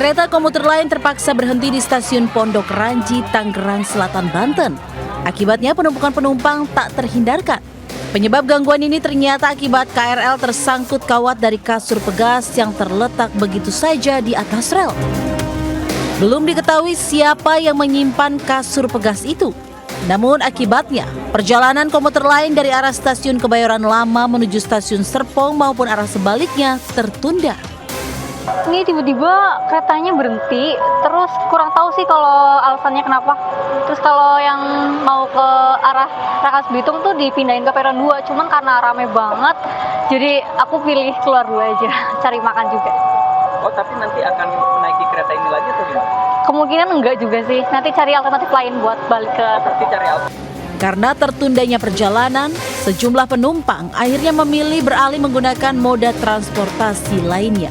Kereta komuter lain terpaksa berhenti di stasiun Pondok Ranji, Tangerang Selatan, Banten. Akibatnya penumpukan penumpang tak terhindarkan. Penyebab gangguan ini ternyata akibat KRL tersangkut kawat dari kasur pegas yang terletak begitu saja di atas rel. Belum diketahui siapa yang menyimpan kasur pegas itu. Namun akibatnya, perjalanan komuter lain dari arah stasiun Kebayoran Lama menuju stasiun Serpong maupun arah sebaliknya tertunda. Ini tiba-tiba keretanya berhenti, terus kurang tahu sih kalau alasannya kenapa. Terus kalau yang mau ke arah Rangkas Bitung tuh dipindahin ke peron 2, cuman karena rame banget, jadi aku pilih keluar dulu aja, cari makan juga. Oh, tapi nanti akan menaiki kereta ini lagi atau gimana? Kemungkinan enggak juga sih, nanti cari alternatif lain buat balik ke... Karena tertundanya perjalanan, sejumlah penumpang akhirnya memilih beralih menggunakan moda transportasi lainnya.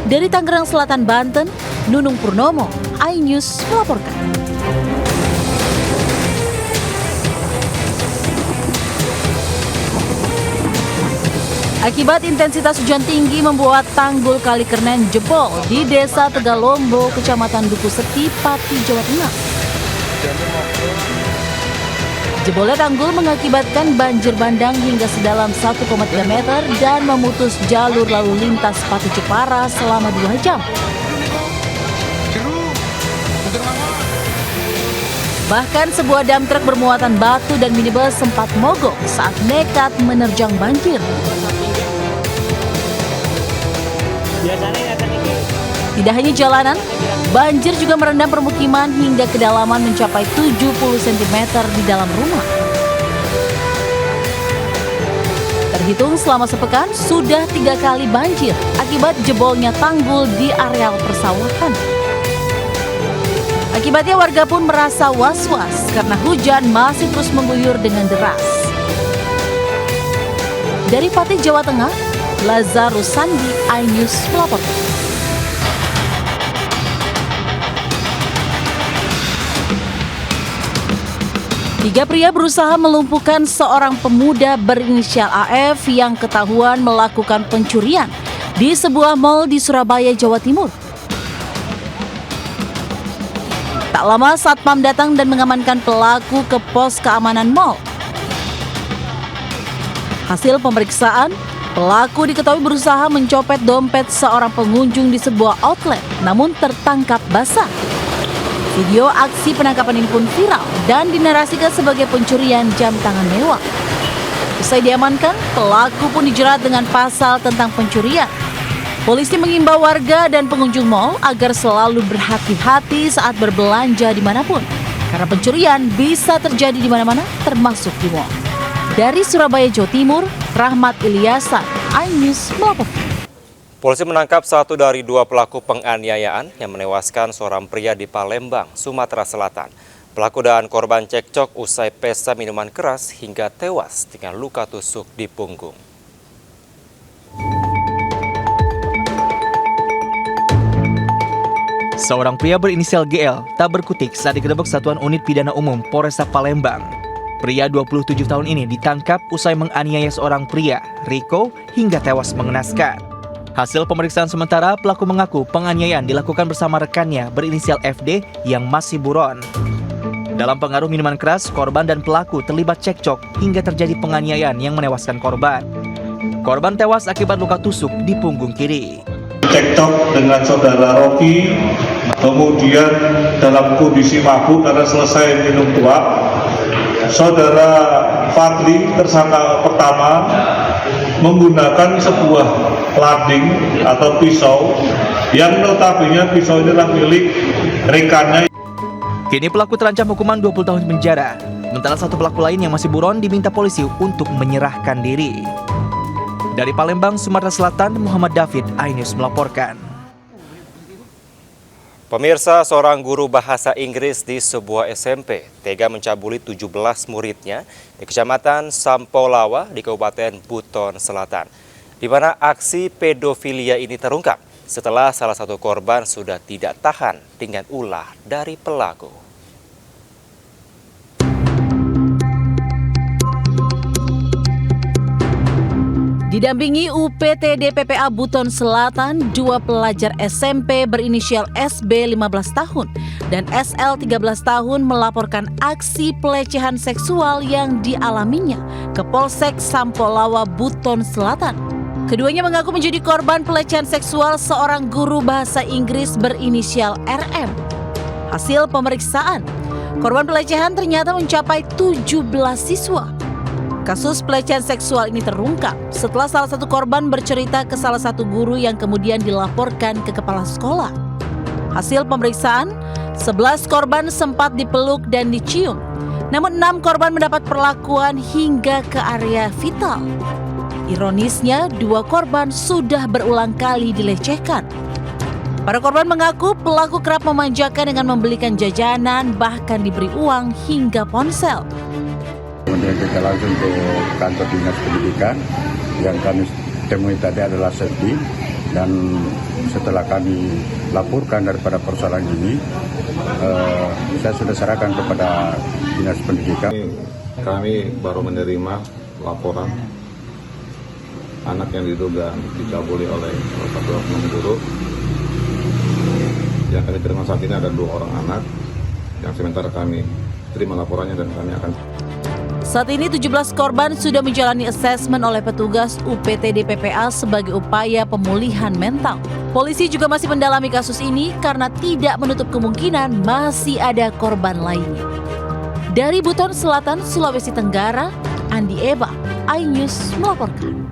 Dari Tangerang Selatan, Banten, Nunung Purnomo, iNews melaporkan. Akibat intensitas hujan tinggi membuat tanggul Kali Kernen jebol di Desa Tegalombo, Kecamatan Duku Seti, Pati, Jawa Tengah. Jebolnya tanggul mengakibatkan banjir bandang hingga sedalam 1,3 meter dan memutus jalur lalu lintas Pati Jepara selama 2 jam. Bahkan sebuah dam truk bermuatan batu dan minibus sempat mogok saat nekat menerjang banjir. Tidak hanya jalanan, banjir juga merendam permukiman hingga kedalaman mencapai 70 cm di dalam rumah. Terhitung selama sepekan, sudah 3 kali banjir akibat jebolnya tanggul di areal persawahan. Akibatnya warga pun merasa was-was karena hujan masih terus mengguyur dengan deras. Dari Pati, Jawa Tengah, Lazarus Sandi, iNews melaporkan. Tiga pria berusaha melumpuhkan seorang pemuda berinisial AF yang ketahuan melakukan pencurian di sebuah mal di Surabaya, Jawa Timur. Tak lama Satpam datang dan mengamankan pelaku ke pos keamanan mal. Hasil pemeriksaan, pelaku diketahui berusaha mencopet dompet seorang pengunjung di sebuah outlet, namun tertangkap basah. Video aksi penangkapan ini pun viral dan dinarasikan sebagai pencurian jam tangan mewah. Usai diamankan, pelaku pun dijerat dengan pasal tentang pencurian. Polisi mengimbau warga dan pengunjung mal agar selalu berhati-hati saat berbelanja dimanapun, karena pencurian bisa terjadi di mana-mana, termasuk di mal. Dari Surabaya, Jawa Timur, Rahmat Ilyasan, iNews melaporkan. Polisi menangkap 1 dari 2 pelaku penganiayaan yang menewaskan seorang pria di Palembang, Sumatera Selatan. Pelaku dan korban cekcok usai pesta minuman keras hingga tewas dengan luka tusuk di punggung. Seorang pria berinisial GL tak berkutik saat digerebek Satuan Unit Pidana Umum Polresta Palembang. Pria 27 tahun ini ditangkap usai menganiaya seorang pria, Riko, hingga tewas mengenaskan. Hasil pemeriksaan sementara, pelaku mengaku penganiayaan dilakukan bersama rekannya berinisial FD yang masih buron. Dalam pengaruh minuman keras, korban dan pelaku terlibat cekcok hingga terjadi penganiayaan yang menewaskan korban. Korban tewas akibat luka tusuk di punggung kiri. Cekcok dengan saudara Rocky, kemudian dalam kondisi mabuk karena selesai minum tuak. Saudara Fadli, tersangka pertama, menggunakan sebuah lading atau pisau yang notabene pisau ini adalah milik rekannya. Kini pelaku terancam hukuman 20 tahun penjara. Sementara satu pelaku lain yang masih buron diminta polisi untuk menyerahkan diri. Dari Palembang, Sumatera Selatan, Muhammad David, iNews melaporkan. Pemirsa, seorang guru bahasa Inggris di sebuah SMP tega mencabuli 17 muridnya di Kecamatan Sampolawa di Kabupaten Buton Selatan, di mana aksi pedofilia ini terungkap setelah salah satu korban sudah tidak tahan dengan ulah dari pelaku. Didampingi UPTD PPA Buton Selatan, 2 pelajar SMP berinisial SB 15 tahun dan SL 13 tahun melaporkan aksi pelecehan seksual yang dialaminya ke Polsek Sampolawa Buton Selatan. Keduanya mengaku menjadi korban pelecehan seksual seorang guru bahasa Inggris berinisial RM. Hasil pemeriksaan, korban pelecehan ternyata mencapai 17 siswa. Kasus pelecehan seksual ini terungkap setelah salah satu korban bercerita ke salah satu guru yang kemudian dilaporkan ke kepala sekolah. Hasil pemeriksaan, 11 korban sempat dipeluk dan dicium, namun 6 korban mendapat perlakuan hingga ke area vital. Ironisnya, 2 korban sudah berulang kali dilecehkan. Para korban mengaku pelaku kerap memanjakan dengan membelikan jajanan, bahkan diberi uang hingga ponsel. Kemudian kita langsung ke kantor dinas pendidikan. Yang kami temui tadi adalah Septi, dan setelah kami laporkan daripada persoalan ini, saya sudah serahkan kepada dinas pendidikan. Kami baru menerima laporan anak yang diduga dicabuli oleh salah satu oknum guru. Yang kami terima saat ini ada 2 orang anak yang sementara kami terima laporannya dan kami akan. Saat ini 17 korban sudah menjalani asesmen oleh petugas UPTD PPA sebagai upaya pemulihan mental. Polisi juga masih mendalami kasus ini karena tidak menutup kemungkinan masih ada korban lainnya. Dari Buton Selatan, Sulawesi Tenggara, Andi Eba, iNews melaporkan.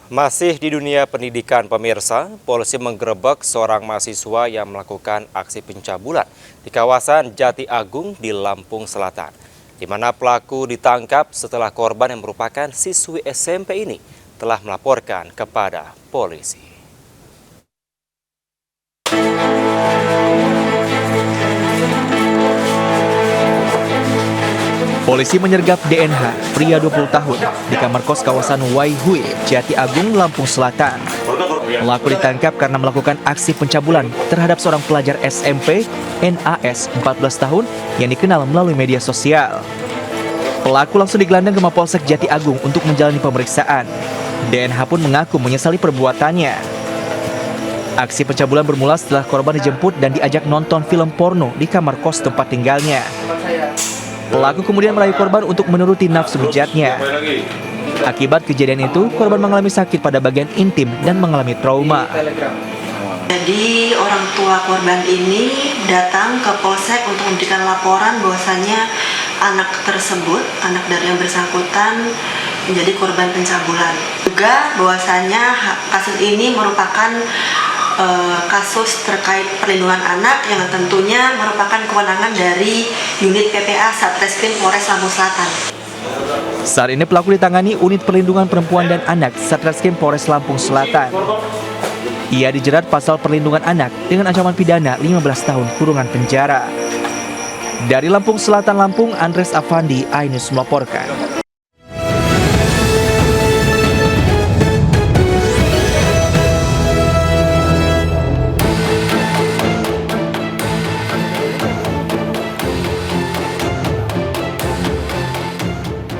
Masih di dunia pendidikan pemirsa, polisi menggerebek seorang mahasiswa yang melakukan aksi pencabulan di kawasan Jati Agung di Lampung Selatan, di mana pelaku ditangkap setelah korban yang merupakan siswi SMP ini telah melaporkan kepada polisi. Polisi menyergap DNH, pria 20 tahun, di kamar kos kawasan Waihui, Jati Agung, Lampung Selatan. Pelaku ditangkap karena melakukan aksi pencabulan terhadap seorang pelajar SMP, NAS, 14 tahun, yang dikenal melalui media sosial. Pelaku langsung digelandang ke Mapolsek Jati Agung untuk menjalani pemeriksaan. DNH pun mengaku menyesali perbuatannya. Aksi pencabulan bermula setelah korban dijemput dan diajak nonton film porno di kamar kos tempat tinggalnya. Pelaku kemudian merayu korban untuk menuruti nafsu bejatnya. Akibat kejadian itu, korban mengalami sakit pada bagian intim dan mengalami trauma. Jadi orang tua korban ini datang ke Polsek untuk memberikan laporan bahwasannya anak tersebut, anak dari yang bersangkutan, menjadi korban pencabulan. Juga bahwasannya kasus ini merupakan kasus terkait perlindungan anak yang tentunya merupakan kewenangan dari unit PPA Satreskrim Polres Lampung Selatan. Saat ini pelaku ditangani unit perlindungan perempuan dan anak Satreskrim Polres Lampung Selatan. Ia dijerat pasal perlindungan anak dengan ancaman pidana 15 tahun kurungan penjara. Dari Lampung Selatan, Lampung, Andres Afandi, iNews melaporkan.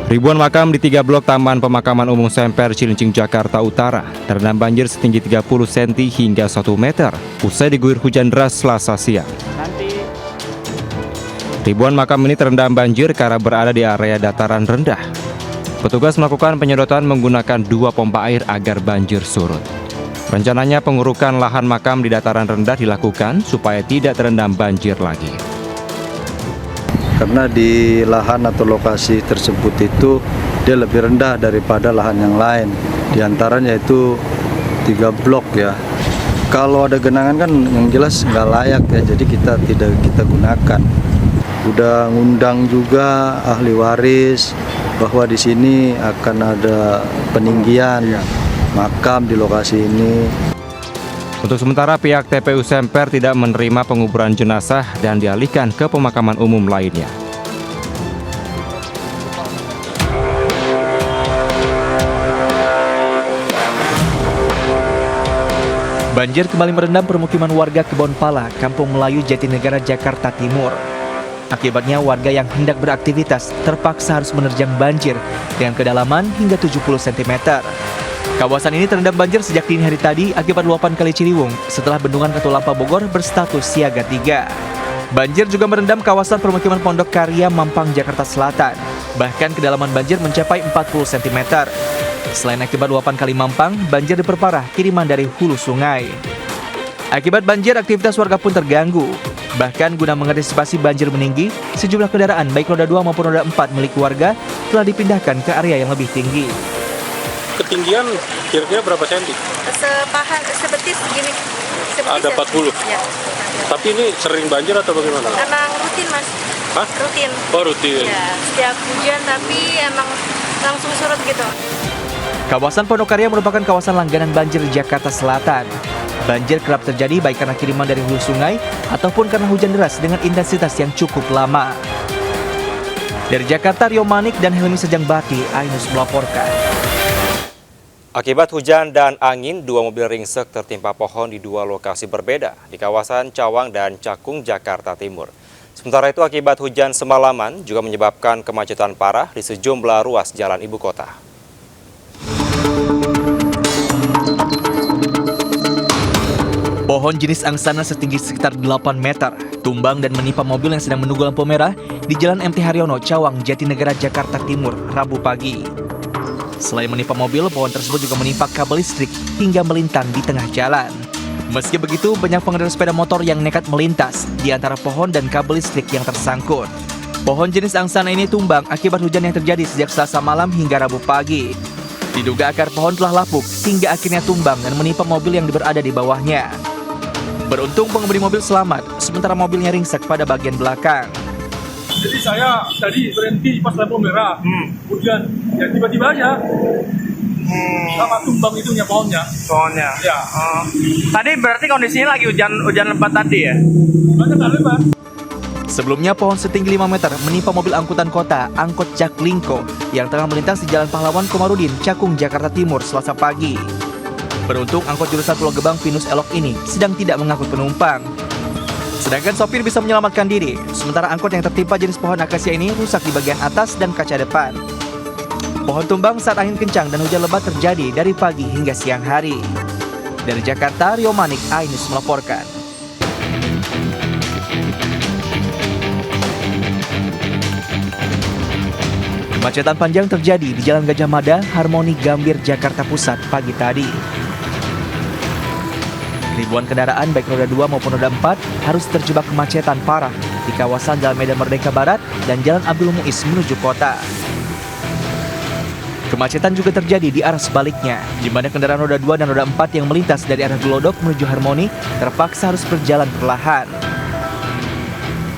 Ribuan makam di 3 blok Taman Pemakaman Umum Semper, Cilincing, Jakarta Utara terendam banjir setinggi 30 cm hingga 1 meter usai diguyur hujan deras Selasa siang. Ribuan makam ini terendam banjir karena berada di area dataran rendah. Petugas melakukan penyedotan menggunakan 2 pompa air agar banjir surut. Rencananya pengurukan lahan makam di dataran rendah dilakukan supaya tidak terendam banjir lagi. Karena di lahan atau lokasi tersebut itu dia lebih rendah daripada lahan yang lain. Di antaranya itu 3 blok ya. Kalau ada genangan kan yang jelas nggak layak ya, jadi tidak kita gunakan. Udah ngundang juga ahli waris bahwa di sini akan ada peninggian makam di lokasi ini. Untuk sementara pihak TPU Semper tidak menerima penguburan jenazah dan dialihkan ke pemakaman umum lainnya. Banjir kembali merendam permukiman warga Kebon Pala, Kampung Melayu, Jatinegara, Jakarta Timur. Akibatnya warga yang hendak beraktivitas terpaksa harus menerjang banjir dengan kedalaman hingga 70 cm. Kawasan ini terendam banjir sejak dini hari tadi akibat luapan Kali Ciliwung setelah bendungan Katulampa Bogor berstatus siaga 3. Banjir juga merendam kawasan permukiman Pondok Karya, Mampang, Jakarta Selatan. Bahkan kedalaman banjir mencapai 40 cm. Selain akibat luapan Kali Mampang, banjir diperparah kiriman dari hulu sungai. Akibat banjir, aktivitas warga pun terganggu. Bahkan guna mengantisipasi banjir meninggi, sejumlah kendaraan baik roda 2 maupun roda 4 milik warga telah dipindahkan ke area yang lebih tinggi. Ketinggian kira-kira berapa senti? Sebetis segini. Ada 40? Ya. Tapi ini sering banjir atau bagaimana? Emang rutin, Mas. Hah? Rutin. Oh, rutin. Ya, setiap hujan tapi emang langsung surut gitu. Kawasan Pondok Karya merupakan kawasan langganan banjir di Jakarta Selatan. Banjir kerap terjadi baik karena kiriman dari hulu sungai ataupun karena hujan deras dengan intensitas yang cukup lama. Dari Jakarta, Rio Manik dan Helmi Sejangbati, Ainus melaporkan. Akibat hujan dan angin, 2 mobil ringsek tertimpa pohon di 2 lokasi berbeda di kawasan Cawang dan Cakung, Jakarta Timur. Sementara itu, akibat hujan semalaman juga menyebabkan kemacetan parah di sejumlah ruas jalan ibu kota. Pohon jenis angsana setinggi sekitar 8 meter tumbang dan menimpa mobil yang sedang menunggu lampu merah di Jalan MT Haryono, Cawang, Jatinegara, Jakarta Timur, Rabu pagi. Selain menimpa mobil, pohon tersebut juga menimpa kabel listrik hingga melintang di tengah jalan. Meski begitu, banyak pengendara sepeda motor yang nekat melintas di antara pohon dan kabel listrik yang tersangkut. Pohon jenis angsana ini tumbang akibat hujan yang terjadi sejak Selasa malam hingga Rabu pagi. Diduga akar pohon telah lapuk hingga akhirnya tumbang dan menimpa mobil yang berada di bawahnya. Beruntung pengemudi mobil selamat, sementara mobilnya ringsek pada bagian belakang. Jadi saya tadi berhenti pas lampu merah, hujan, ya tiba-tiba aja sama tumbang itunya pohonnya. Ya. Tadi berarti kondisinya lagi hujan lebat tadi ya? Banyak nggak lebat. Sebelumnya pohon setinggi 5 meter menimpa mobil angkutan kota Angkot Jaklingko yang tengah melintas di Jalan Pahlawan Komarudin, Cakung, Jakarta Timur, Selasa pagi. Beruntung angkot jurusan Pulau Gebang Pinus Elok ini sedang tidak mengangkut penumpang. Sedangkan sopir bisa menyelamatkan diri, sementara angkot yang tertimpa jenis pohon akasia ini rusak di bagian atas dan kaca depan. Pohon tumbang saat angin kencang dan hujan lebat terjadi dari pagi hingga siang hari. Dari Jakarta, Rio Manik, Ainus melaporkan. Kemacetan panjang terjadi di Jalan Gajah Mada, Harmoni Gambir, Jakarta Pusat pagi tadi. Ribuan kendaraan baik roda 2 maupun roda 4 harus terjebak kemacetan parah di kawasan Jalan Medan Merdeka Barat dan Jalan Abdul Muiz menuju kota. Kemacetan juga terjadi di arah sebaliknya, di mana kendaraan roda 2 dan roda 4 yang melintas dari arah Glodok menuju Harmoni terpaksa harus berjalan perlahan.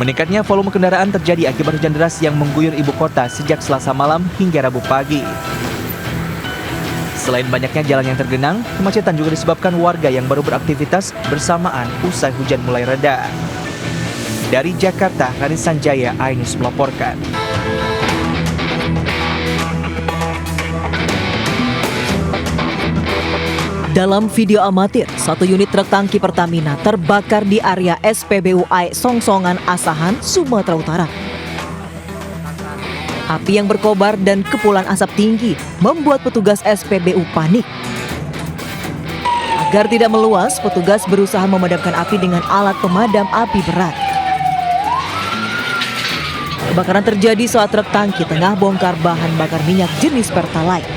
Meningkatnya volume kendaraan terjadi akibat hujan deras yang mengguyur ibu kota sejak Selasa malam hingga Rabu pagi. Selain banyaknya jalan yang tergenang, kemacetan juga disebabkan warga yang baru beraktivitas bersamaan usai hujan mulai reda. Dari Jakarta, Rani Sanjaya, Ainus melaporkan. Dalam video amatir, satu unit truk tangki Pertamina terbakar di area SPBU AE Songsongan, Asahan, Sumatera Utara. Api yang berkobar dan kepulan asap tinggi membuat petugas SPBU panik. Agar tidak meluas, petugas berusaha memadamkan api dengan alat pemadam api berat. Kebakaran terjadi saat truk tangki tengah bongkar bahan bakar minyak jenis Pertalite.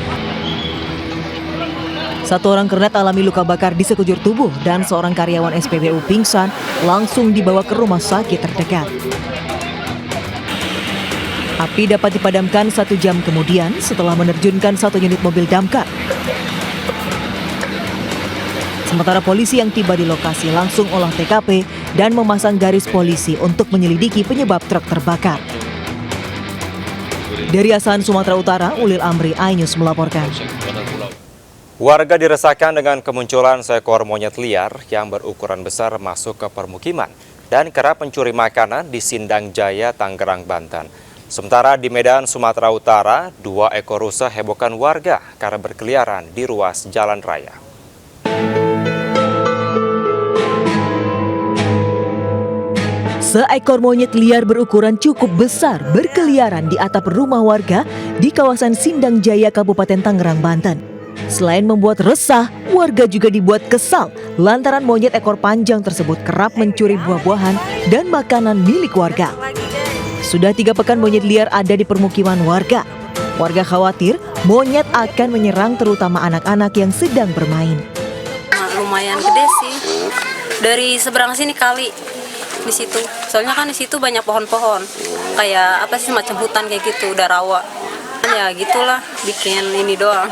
Satu orang kernet alami luka bakar di sekujur tubuh dan seorang karyawan SPBU pingsan langsung dibawa ke rumah sakit terdekat. Api dapat dipadamkan 1 jam kemudian setelah menerjunkan 1 unit mobil damkar. Sementara polisi yang tiba di lokasi langsung olah TKP dan memasang garis polisi untuk menyelidiki penyebab truk terbakar. Dari Asahan, Sumatera Utara, Ulil Amri, Ainus melaporkan. Warga diresahkan dengan kemunculan seekor monyet liar yang berukuran besar masuk ke permukiman dan kerap mencuri makanan di Sindang Jaya, Tangerang, Banten. Sementara di Medan, Sumatera Utara, 2 ekor rusa hebohkan warga karena berkeliaran di ruas jalan raya. Seekor monyet liar berukuran cukup besar berkeliaran di atap rumah warga di kawasan Sindang Jaya, Kabupaten Tangerang, Banten. Selain membuat resah, warga juga dibuat kesal lantaran monyet ekor panjang tersebut kerap mencuri buah-buahan dan makanan milik warga. Sudah 3 pekan monyet liar ada di permukiman warga. Warga khawatir monyet akan menyerang terutama anak-anak yang sedang bermain. Lumayan gede sih. Dari seberang sini kali di situ. Soalnya kan di situ banyak pohon-pohon. Kayak apa sih macam hutan kayak gitu, udah rawa. Ya gitulah, bikin ini doang.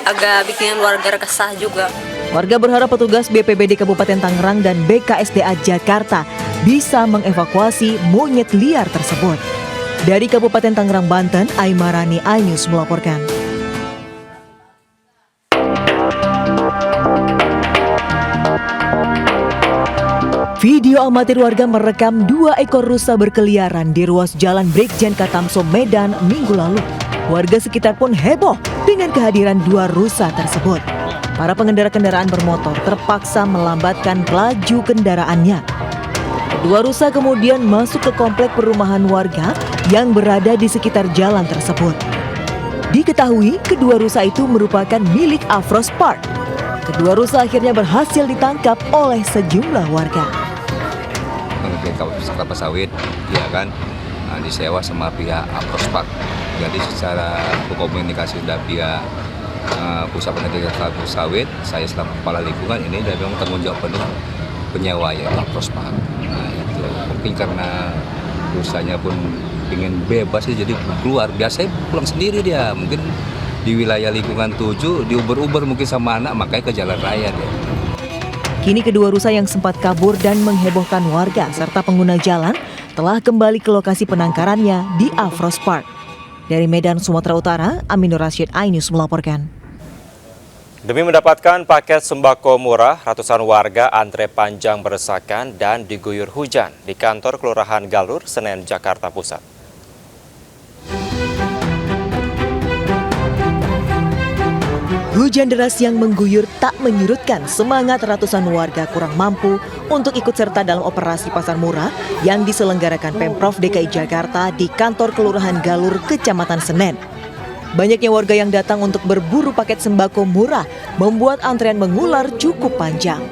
Agak bikin warga resah juga. Warga berharap petugas BPBD Kabupaten Tangerang dan BKSDA Jakarta bisa mengevakuasi monyet liar tersebut. Dari Kabupaten Tangerang, Banten, Aimarani iNews melaporkan. Video amatir warga merekam 2 ekor rusa berkeliaran di ruas jalan Brigjen Katamso, Medan Minggu lalu. Warga sekitar pun heboh dengan kehadiran 2 rusa tersebut. Para pengendara kendaraan bermotor terpaksa melambatkan laju kendaraannya. Kedua rusa kemudian masuk ke komplek perumahan warga yang berada di sekitar jalan tersebut. Diketahui kedua rusa itu merupakan milik Afros Park. Kedua rusa akhirnya berhasil ditangkap oleh sejumlah warga. Kelapa sawit, ya kan, disewa sama pihak Afros Park. Jadi secara komunikasi sudah pihak pusat penelitian kelapa sawit, saya selaku kepala lingkungan ini dan memang tanggung jawab penuh penyewa ya Afros Park. Nah itu mungkin karena rusanya pun ingin bebas jadi keluar. Biasanya pulang sendiri dia, mungkin di wilayah lingkungan 7 diuber-uber mungkin sama anak, makanya ke jalan raya dia. Kini kedua rusa yang sempat kabur dan menghebohkan warga serta pengguna jalan telah kembali ke lokasi penangkarannya di Afros Park. Dari Medan, Sumatera Utara, Aminur Rasyid iNews melaporkan. Demi mendapatkan paket sembako murah, ratusan warga antre panjang berdesakan dan diguyur hujan di kantor Kelurahan Galur, Senen, Jakarta Pusat. Hujan deras yang mengguyur tak menyurutkan semangat ratusan warga kurang mampu untuk ikut serta dalam operasi pasar murah yang diselenggarakan Pemprov DKI Jakarta di kantor Kelurahan Galur, Kecamatan Senen. Banyaknya warga yang datang untuk berburu paket sembako murah membuat antrean mengular cukup panjang.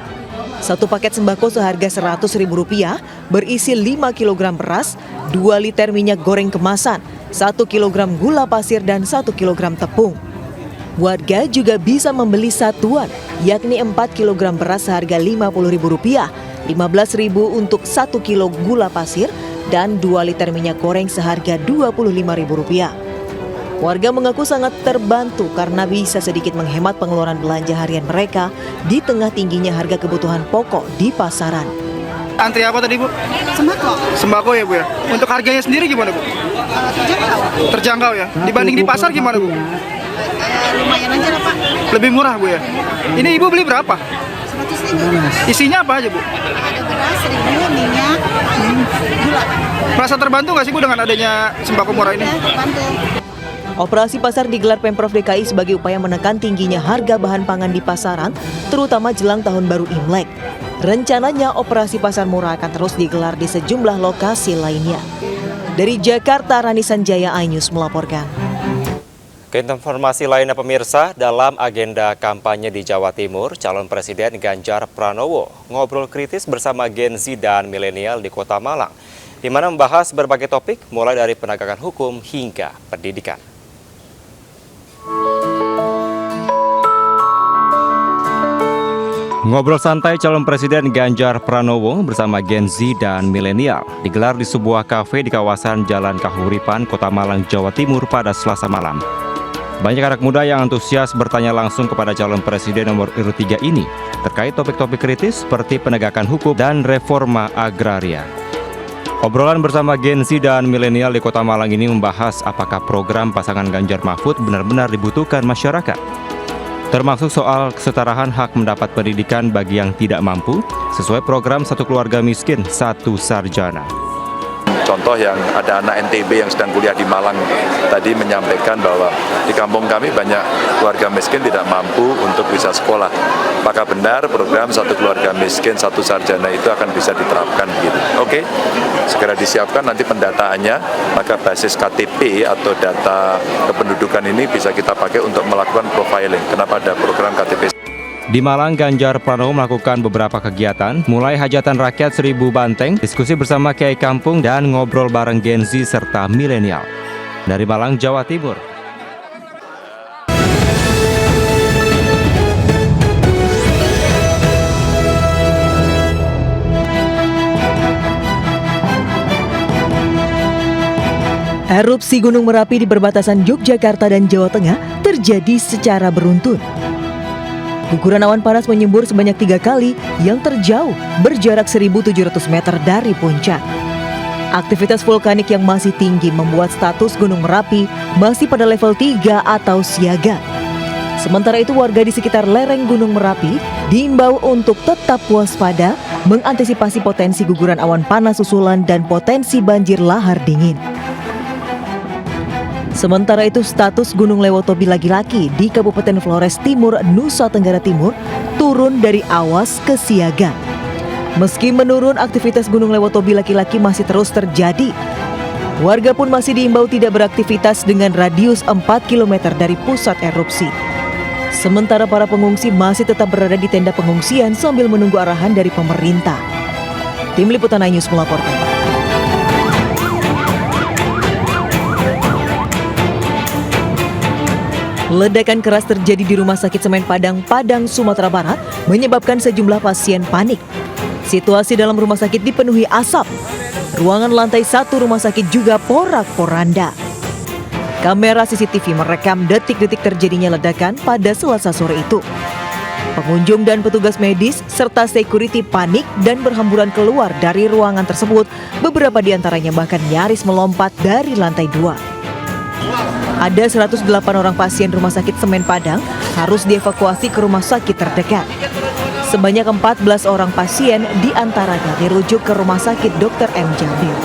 Satu paket sembako seharga Rp100.000 berisi 5 kg beras, 2 liter minyak goreng kemasan, 1 kg gula pasir dan 1 kg tepung. Warga juga bisa membeli satuan, yakni 4 kg beras seharga Rp50.000, Rp15.000 untuk 1 kilo gula pasir, dan 2 liter minyak goreng seharga Rp25.000. Warga mengaku sangat terbantu karena bisa sedikit menghemat pengeluaran belanja harian mereka di tengah tingginya harga kebutuhan pokok di pasaran. Antri apa tadi, Bu? Sembako. Sembako ya, Bu ya? Untuk harganya sendiri gimana, Bu? Terjangkau. Terjangkau ya? Dibanding di pasar gimana, Bu? Lumayan aja lah, Pak. Lebih murah, Bu ya? Ini Ibu beli berapa? 100.000. Isinya apa aja, Bu? Ada beras, 1.000, minyak, gula. Merasa terbantu nggak sih, Bu, dengan adanya sembako murah ini? Terbantu. Operasi pasar digelar Pemprov DKI sebagai upaya menekan tingginya harga bahan pangan di pasaran, terutama jelang Tahun Baru Imlek. Rencananya operasi pasar murah akan terus digelar di sejumlah lokasi lainnya. Dari Jakarta, Rani Sanjaya iNews melaporkan. Informasi lainnya pemirsa, dalam agenda kampanye di Jawa Timur, calon Presiden Ganjar Pranowo ngobrol kritis bersama Gen Z dan milenial di Kota Malang, di mana membahas berbagai topik mulai dari penegakan hukum hingga pendidikan. Ngobrol santai calon Presiden Ganjar Pranowo bersama Gen Z dan milenial digelar di sebuah kafe di kawasan Jalan Kahuripan, Kota Malang, Jawa Timur pada Selasa malam. Banyak anak muda yang antusias bertanya langsung kepada calon presiden nomor urut 3 ini terkait topik-topik kritis seperti penegakan hukum dan reforma agraria. Obrolan bersama Gen Z dan milenial di Kota Malang ini membahas apakah program pasangan Ganjar Mahfud benar-benar dibutuhkan masyarakat. Termasuk soal kesetaraan hak mendapat pendidikan bagi yang tidak mampu sesuai program Satu Keluarga Miskin, Satu Sarjana. contoh yang ada anak NTB yang sedang kuliah di Malang tadi menyampaikan bahwa di kampung kami banyak keluarga miskin tidak mampu untuk bisa sekolah. Apakah benar program satu keluarga miskin, satu sarjana itu akan bisa diterapkan gitu? Oke, segera disiapkan nanti pendataannya, maka basis KTP atau data kependudukan ini bisa kita pakai untuk melakukan profiling. Kenapa ada program KTP? Di Malang, Ganjar Pranowo melakukan beberapa kegiatan, mulai hajatan rakyat 1000 banteng, diskusi bersama Kiai Kampung, dan ngobrol bareng Gen Z serta milenial. Dari Malang, Jawa Timur. Erupsi Gunung Merapi di perbatasan Yogyakarta dan Jawa Tengah terjadi secara beruntun. Guguran awan panas menyembur sebanyak 3 kali yang terjauh berjarak 1.700 meter dari puncak. Aktivitas vulkanik yang masih tinggi membuat status Gunung Merapi masih pada level 3 atau siaga. Sementara itu warga di sekitar lereng Gunung Merapi diimbau untuk tetap waspada mengantisipasi potensi guguran awan panas susulan dan potensi banjir lahar dingin. Sementara itu status Gunung Lewotobi laki-laki di Kabupaten Flores Timur, Nusa Tenggara Timur turun dari awas ke siaga. Meski menurun, aktivitas Gunung Lewotobi laki-laki masih terus terjadi. Warga pun masih diimbau tidak beraktivitas dengan radius 4 km dari pusat erupsi. Sementara para pengungsi masih tetap berada di tenda pengungsian sambil menunggu arahan dari pemerintah. Tim Liputan iNews melaporkan. Ledakan keras terjadi di Rumah Sakit Semen Padang, Sumatera Barat, menyebabkan sejumlah pasien panik. Situasi dalam rumah sakit dipenuhi asap. Ruangan lantai 1 rumah sakit juga porak-poranda. Kamera CCTV merekam detik-detik terjadinya ledakan pada Selasa sore itu. Pengunjung dan petugas medis serta security panik dan berhamburan keluar dari ruangan tersebut. Beberapa di antaranya bahkan nyaris melompat dari lantai 2. Ada 108 orang pasien Rumah Sakit Semen Padang harus dievakuasi ke rumah sakit terdekat. Sebanyak 14 orang pasien diantaranya dirujuk ke Rumah Sakit Dr. M. Jamil.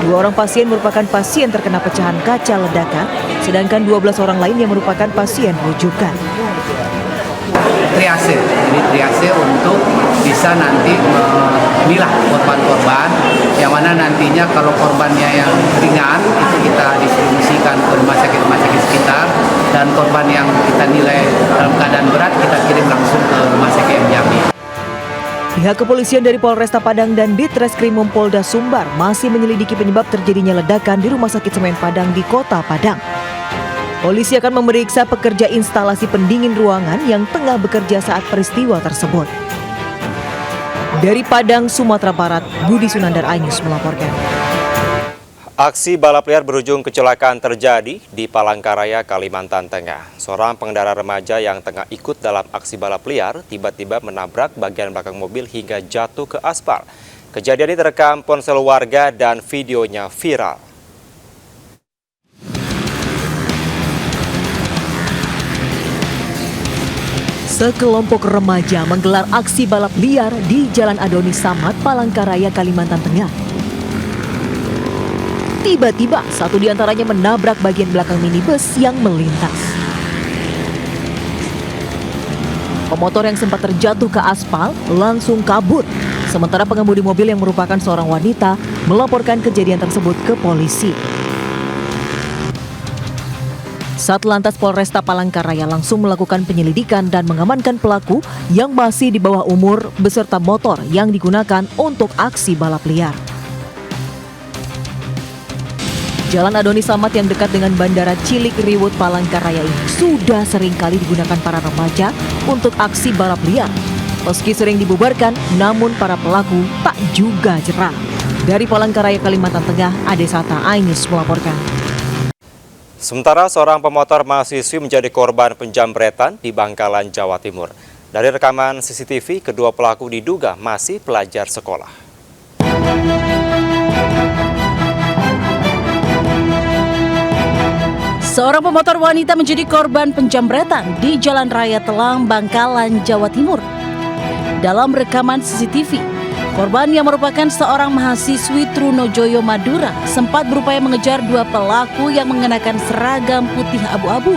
2 orang pasien merupakan pasien terkena pecahan kaca ledakan, sedangkan 12 orang lain yang merupakan pasien rujukan. Triase, jadi triase untuk bisa nanti memilah korban-korban yang mana nantinya kalau korbannya yang ringan itu kita distribusikan ke rumah sakit sekitar, dan korban yang kita nilai dalam keadaan berat kita kirim langsung ke Rumah Sakit M. Jamil. Pihak kepolisian dari Polresta Padang dan Ditreskrimum Polda Sumbar masih menyelidiki penyebab terjadinya ledakan di Rumah Sakit Semen Padang di Kota Padang. Polisi akan memeriksa pekerja instalasi pendingin ruangan yang tengah bekerja saat peristiwa tersebut. Dari Padang, Sumatera Barat, Budi Sunandar iNews melaporkan. Aksi balap liar berujung kecelakaan terjadi di Palangkaraya, Kalimantan Tengah. Seorang pengendara remaja yang tengah ikut dalam aksi balap liar tiba-tiba menabrak bagian belakang mobil hingga jatuh ke aspal. Kejadian ini terekam ponsel warga dan videonya viral. Sekelompok remaja menggelar aksi balap liar di Jalan Adoni Samad, Palangkaraya, Kalimantan Tengah. Tiba-tiba satu di antaranya menabrak bagian belakang minibus yang melintas. Pemotor yang sempat terjatuh ke aspal langsung kabur. Sementara pengemudi mobil yang merupakan seorang wanita melaporkan kejadian tersebut ke polisi. Satlantas Polresta Palangkaraya langsung melakukan penyelidikan dan mengamankan pelaku yang masih di bawah umur beserta motor yang digunakan untuk aksi balap liar. Jalan Adoni Samad yang dekat dengan Bandara Cilik Riwut Palangkaraya ini sudah sering kali digunakan para remaja untuk aksi balap liar. Meski sering dibubarkan, namun para pelaku tak juga jerah. Dari Palangkaraya, Kalimantan Tengah, Adesata iNews melaporkan. Sementara seorang pemotor mahasiswi menjadi korban penjambretan di Bangkalan, Jawa Timur. Dari rekaman CCTV, kedua pelaku diduga masih pelajar sekolah. Seorang pemotor wanita menjadi korban penjambretan di Jalan Raya Telang, Bangkalan, Jawa Timur. Dalam rekaman CCTV, Korban yang merupakan seorang mahasiswi Trunojoyo Madura sempat berupaya mengejar dua pelaku yang mengenakan seragam putih abu-abu.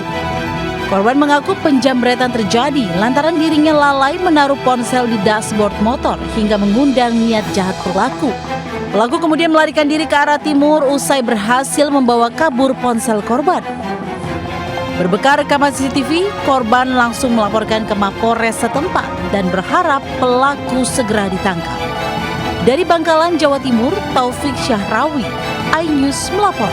Korban mengaku penjamretan terjadi lantaran dirinya lalai menaruh ponsel di dashboard motor hingga mengundang niat jahat pelaku. Pelaku kemudian melarikan diri ke arah timur usai berhasil membawa kabur ponsel korban. Berbekal rekaman CCTV, korban langsung melaporkan ke Mapores setempat dan berharap pelaku segera ditangkap. Dari Bangkalan, Jawa Timur, Taufik Syahrawi, iNews melapor.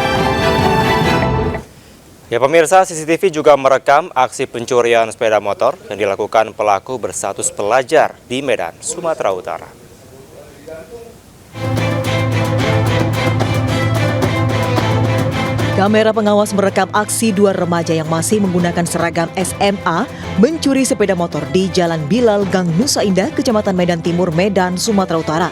Ya pemirsa, CCTV juga merekam aksi pencurian sepeda motor yang dilakukan pelaku berstatus pelajar di Medan, Sumatera Utara. Kamera pengawas merekam aksi dua remaja yang masih menggunakan seragam SMA mencuri sepeda motor di Jalan Bilal, Gang Nusa Indah, Kecamatan Medan Timur, Medan, Sumatera Utara.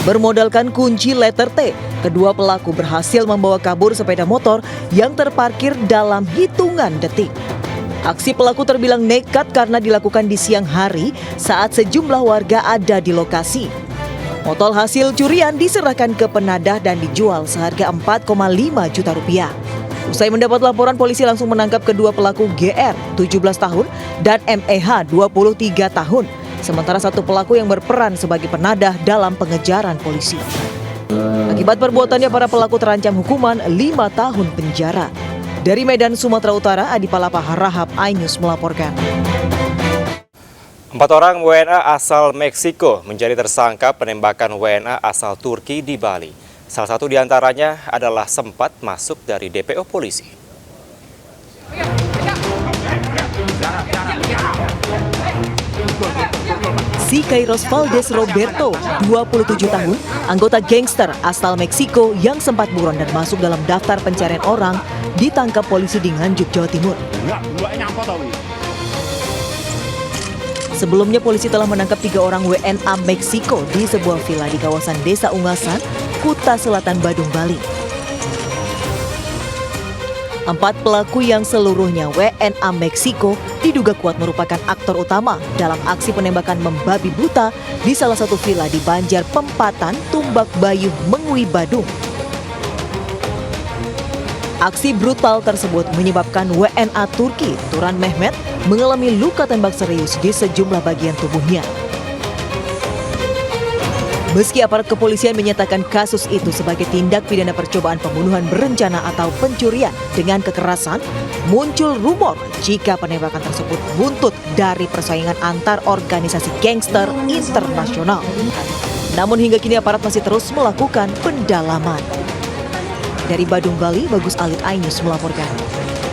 Bermodalkan kunci letter T, kedua pelaku berhasil membawa kabur sepeda motor yang terparkir dalam hitungan detik. Aksi pelaku terbilang nekat karena dilakukan di siang hari saat sejumlah warga ada di lokasi. Motor hasil curian diserahkan ke penadah dan dijual seharga 4,5 juta rupiah. Usai mendapat laporan, polisi langsung menangkap kedua pelaku GR, 17 tahun, dan MEH, 23 tahun. Sementara satu pelaku yang berperan sebagai penadah dalam pengejaran polisi. Akibat perbuatannya, para pelaku terancam hukuman 5 tahun penjara. Dari Medan, Sumatera Utara, Adi Palapa Harahap, iNews melaporkan. 4 orang WNA asal Meksiko menjadi tersangka penembakan WNA asal Turki di Bali. Salah satu diantaranya adalah sempat masuk dari DPO polisi. Si Kairos Valdez Roberto, 27 tahun, anggota gangster asal Meksiko yang sempat buron dan masuk dalam daftar pencarian orang, ditangkap polisi di Nganjuk, Jawa Timur. Sebelumnya polisi telah menangkap 3 orang WNA Meksiko di sebuah villa di kawasan Desa Ungasan, Kuta Selatan, Badung, Bali. 4 pelaku yang seluruhnya WNA Meksiko diduga kuat merupakan aktor utama dalam aksi penembakan membabi buta di salah satu villa di Banjar Pempatan, Tumbak Bayuh, Mengui, Badung. Aksi brutal tersebut menyebabkan WNA Turki, Turan Mehmet, mengalami luka tembak serius di sejumlah bagian tubuhnya. Meski aparat kepolisian menyatakan kasus itu sebagai tindak pidana percobaan pembunuhan berencana atau pencurian dengan kekerasan, muncul rumor jika penembakan tersebut buntut dari persaingan antar organisasi gangster internasional. Namun hingga kini aparat masih terus melakukan pendalaman. Dari Badung, Bali, Bagus Alit, iNews melaporkan.